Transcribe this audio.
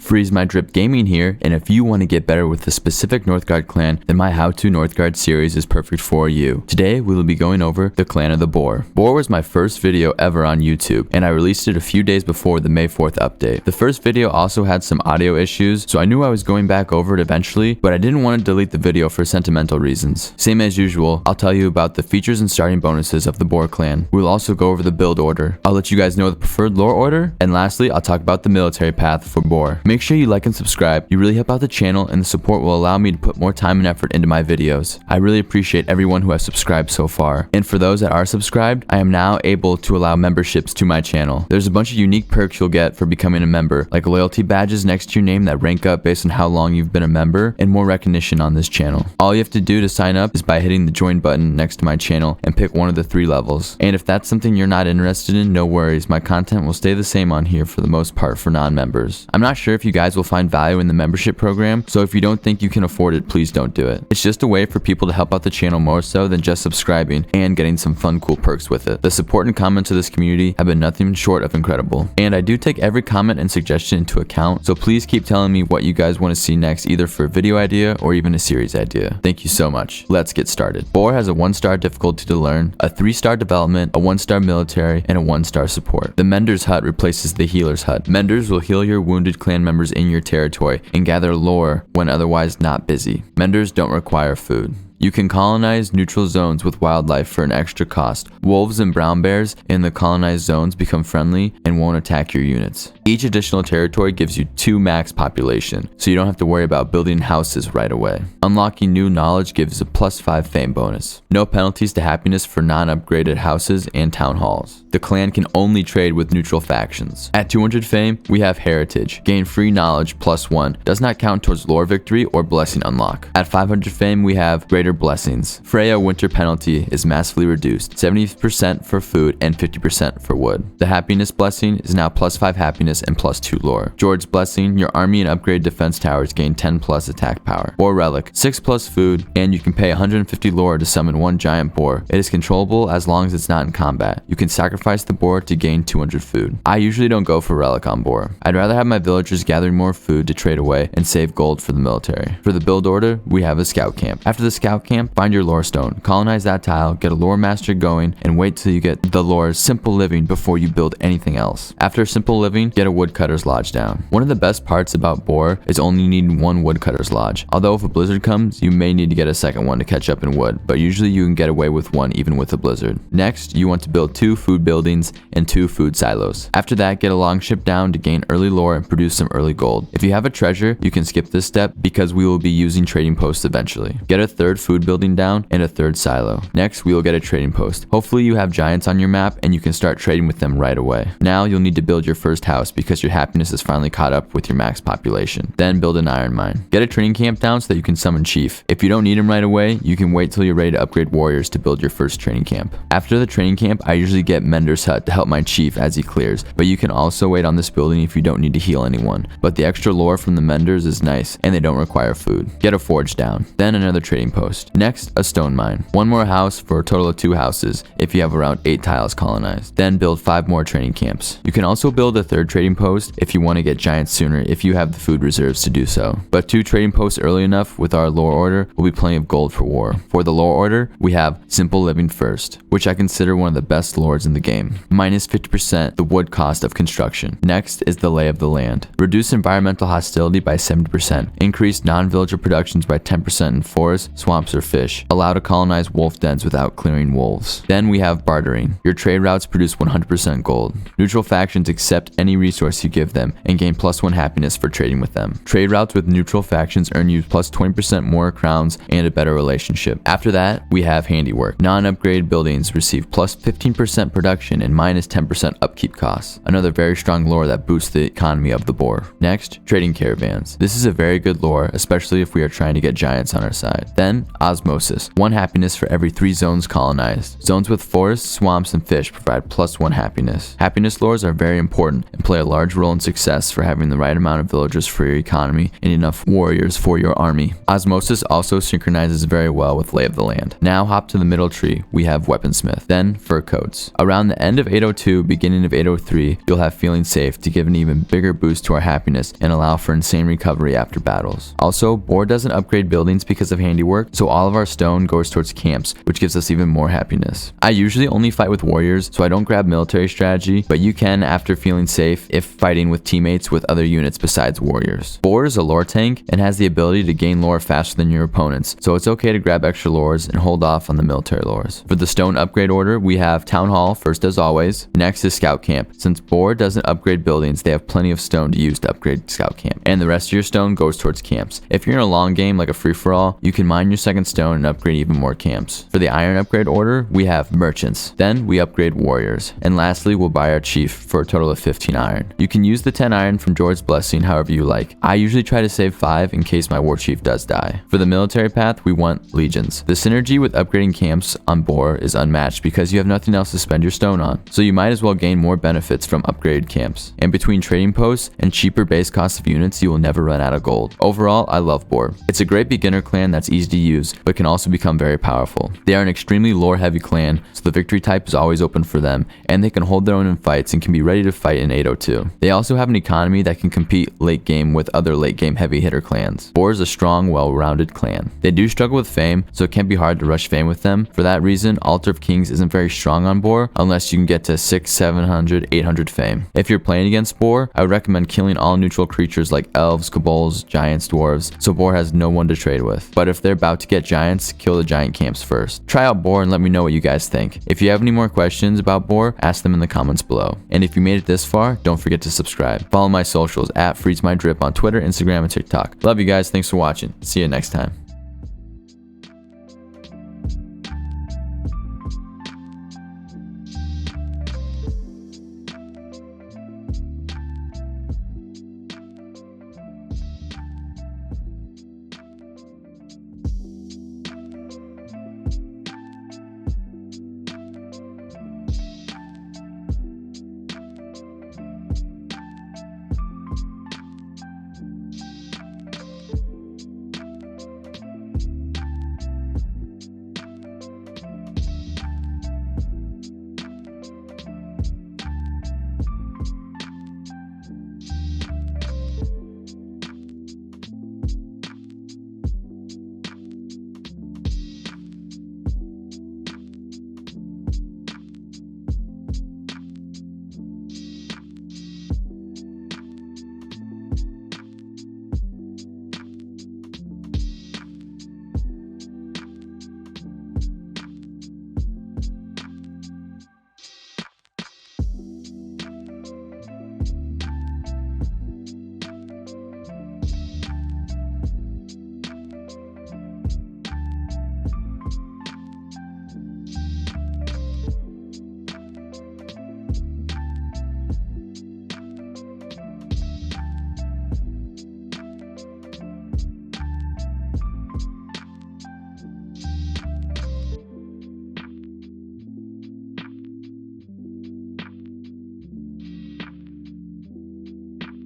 Freeze My Drip Gaming here, and if you want to get better with the specific Northgard clan, then my How To Northgard series is perfect for you. Today, we will be going over the clan of the Boar. Boar was my first video ever on YouTube, and I released it a few days before the May 4th update. The first video also had some audio issues, so I knew I was going back over it eventually, but I didn't want to delete the video for sentimental reasons. Same as usual, I'll tell you about the features and starting bonuses of the Boar clan. We'll also go over the build order. I'll let you guys know the preferred lore order, and lastly, I'll talk about the military path for Boar. Make sure you like and subscribe. You really help out the channel, and the support will allow me to put more time and effort into my videos. I really appreciate everyone who has subscribed so far. And for those that are subscribed, I am now able to allow memberships to my channel. There's a bunch of unique perks you'll get for becoming a member, like loyalty badges next to your name that rank up based on how long you've been a member, and more recognition on this channel. All you have to do to sign up is by hitting the join button next to my channel and pick one of the 3 levels. And if that's something you're not interested in, no worries, my content will stay the same on here for the most part for non-members. I'm not sure if you guys will find value in the membership program, so if you don't think you can afford it, please don't do it. It's just a way for people to help out the channel more so than just subscribing and getting some fun cool perks with it. The support and comments of this community have been nothing short of incredible, and I do take every comment and suggestion into account, so please keep telling me what you guys want to see next, either for a video idea or even a series idea. Thank you so much. Let's get started. Boar has a 1-star difficulty to learn, a 3-star development, a 1-star military, and a 1-star support. The Mender's Hut replaces the Healer's Hut. Menders will heal your wounded clan members in your territory and gather lore when otherwise not busy. Menders don't require food. You can colonize neutral zones with wildlife for an extra cost. Wolves and brown bears in the colonized zones become friendly and won't attack your units. Each additional territory gives you 2 max population, so you don't have to worry about building houses right away. Unlocking new knowledge gives a +5 fame bonus. No penalties to happiness for non-upgraded houses and town halls. The clan can only trade with neutral factions. At 200 fame, we have heritage. Gain free knowledge +1. Does not count towards lore victory or blessing unlock. At 500 fame, we have greater blessings. Freya winter penalty is massively reduced, 70% for food and 50% for wood. The happiness blessing is now +5 happiness and +2 lore. George's blessing, your army and upgrade defense towers gain 10+ attack power. Boar relic, 6+ food, and you can pay 150 lore to summon 1 giant boar. It is controllable as long as it's not in combat. You can sacrifice the boar to gain 200 food. I usually don't go for relic on boar. I'd rather have my villagers gathering more food to trade away and save gold for the military. For the build order, we have a scout camp. After the scout camp, find your lore stone, colonize that tile, get a lore master going, and wait till you get the lore simple living before you build anything else. After simple living, get a woodcutter's lodge down. One of the best parts about Boar is only needing 1 woodcutter's lodge. Although if a blizzard comes, you may need to get a second one to catch up in wood, but usually you can get away with 1 even with a blizzard. Next, you want to build 2 food buildings and 2 food silos. After that, get a longship down to gain early lore and produce some early gold. If you have a treasure, you can skip this step because we will be using trading posts eventually. Get a 3rd food building down and a 3rd silo. Next, we will get a trading post. Hopefully you have giants on your map and you can start trading with them right away. Now you'll need to build your first house because your happiness is finally caught up with your max population. Then build an iron mine. Get a training camp down so that you can summon chief. If you don't need him right away, you can wait till you're ready to upgrade warriors to build your first training camp. After the training camp, I usually get Mender's Hut to help my chief as he clears, but you can also wait on this building if you don't need to heal anyone. But the extra lore from the Menders is nice and they don't require food. Get a forge down. Then another trading post. Next, a stone mine. 1 more house for a total of 2 houses if you have around 8 tiles colonized. Then build 5 more training camps. You can also build a 3rd trading post if you want to get giants sooner if you have the food reserves to do so. But 2 trading posts early enough with our lore order will be plenty of gold for war. For the lore order, we have simple living first, which I consider one of the best lores in the game. -50% the wood cost of construction. Next is the lay of the land. Reduce environmental hostility by 70%. Increase non-villager productions by 10% in forests, swamps, or fish. Allow to colonize wolf dens without clearing wolves. Then we have bartering. Your trade routes produce 100% gold. Neutral factions accept any resource you give them and gain +1 happiness for trading with them. Trade routes with neutral factions earn you +20% more crowns and a better relationship. After that, we have handiwork. Non-upgraded buildings receive +15% production and -10% upkeep costs. Another very strong lore that boosts the economy of the Boar. Next, trading caravans. This is a very good lore, especially if we are trying to get giants on our side. Then, Osmosis, 1 happiness for every 3 zones colonized. Zones with forests, swamps, and fish provide +1 happiness. Happiness lures are very important and play a large role in success for having the right amount of villagers for your economy and enough warriors for your army. Osmosis also synchronizes very well with Lay of the Land. Now hop to the middle tree, we have Weaponsmith, then Fur Coats. Around the end of 802, beginning of 803, you'll have Feeling Safe to give an even bigger boost to our happiness and allow for insane recovery after battles. Also, Boar doesn't upgrade buildings because of handiwork, so all of our stone goes towards camps, which gives us even more happiness. I usually only fight with warriors, so I don't grab military strategy, but you can after Feeling Safe if fighting with teammates with other units besides warriors. Boar is a lore tank and has the ability to gain lore faster than your opponents, so it's okay to grab extra lores and hold off on the military lores. For the stone upgrade order, we have Town Hall first as always, next is Scout Camp. Since Boar doesn't upgrade buildings, they have plenty of stone to use to upgrade Scout Camp, and the rest of your stone goes towards camps. If you're in a long game like a free-for-all, you can mine your second stone and upgrade even more camps. For the iron upgrade order, we have merchants, then we upgrade warriors, and lastly we'll buy our chief for a total of 15 iron. You can use the 10 iron from George's Blessing however you like. I usually try to save 5 in case my war chief does die. For the military path, we want legions. The synergy with upgrading camps on Boar is unmatched because you have nothing else to spend your stone on, so you might as well gain more benefits from upgraded camps. And between trading posts and cheaper base costs of units, you will never run out of gold. Overall, I love Boar. It's a great beginner clan that's easy to use, but can also become very powerful. They are an extremely lore heavy clan, so the victory type is always open for them, and they can hold their own in fights and can be ready to fight in 802. They also have an economy that can compete late game with other late game heavy hitter clans. Boar is a strong, well-rounded clan. They do struggle with fame, so it can be hard to rush fame with them. For that reason, Altar of Kings isn't very strong on Boar unless you can get to 600, 700, 800 fame. If you're playing against Boar, I would recommend killing all neutral creatures like elves, kobolds, giants, dwarves, so Boar has no one to trade with. But if they're about to get giants, kill the giant camps first. Try out Boar and let me know what you guys think. If you have any more questions about Boar, ask them in the comments below. And if you made it this far, don't forget to subscribe. Follow my socials at FreezeMyDrip on Twitter, Instagram, and TikTok. Love you guys. Thanks for watching. See you next time.